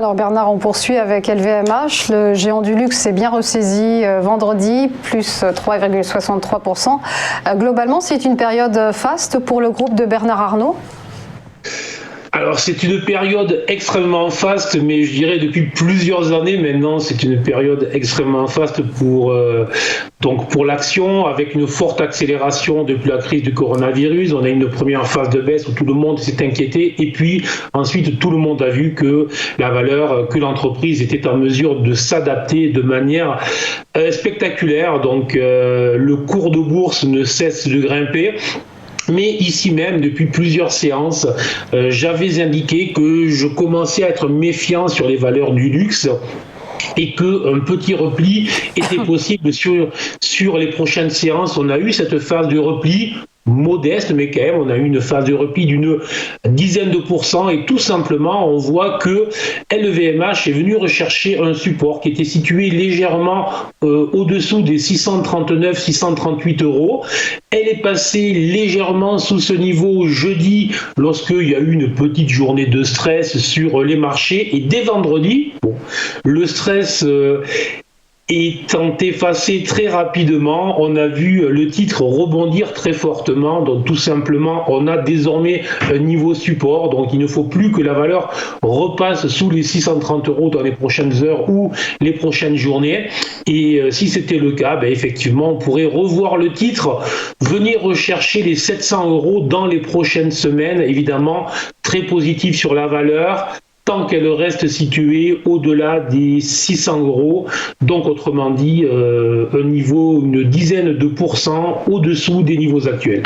Alors Bernard, on poursuit avec LVMH. Le géant du luxe s'est bien ressaisi vendredi, plus 3,63%. Globalement, c'est une période faste pour le groupe de Bernard Arnault. Alors c'est une période extrêmement faste, mais je dirais depuis plusieurs années maintenant, c'est une période extrêmement faste pour l'action, avec une forte accélération depuis la crise du coronavirus. On a une première phase de baisse où tout le monde s'est inquiété, et puis ensuite tout le monde a vu que que l'entreprise était en mesure de s'adapter de manière spectaculaire. Donc le cours de bourse ne cesse de grimper. Mais ici même, depuis plusieurs séances, j'avais indiqué que je commençais à être méfiant sur les valeurs du luxe et qu'un petit repli était possible sur les prochaines séances. On a eu cette phase de repli modeste, mais quand même, on a eu une phase de repli d'une dizaine de pourcents, et tout simplement, on voit que LVMH est venu rechercher un support qui était situé légèrement au-dessous des 639-638 €. Elle est passée légèrement sous ce niveau jeudi, lorsqu'il y a eu une petite journée de stress sur les marchés, et dès vendredi, le stress étant effacé très rapidement, on a vu le titre rebondir très fortement. Donc tout simplement, on a désormais un niveau support. Donc il ne faut plus que la valeur repasse sous les 630 € dans les prochaines heures ou les prochaines journées. Et si c'était le cas, effectivement, on pourrait revoir le titre, venir rechercher les 700 € dans les prochaines semaines. Évidemment, très positif sur la valeur, tant qu'elle reste située au-delà des 600 €, donc autrement dit, un niveau, une dizaine de pourcents au-dessous des niveaux actuels.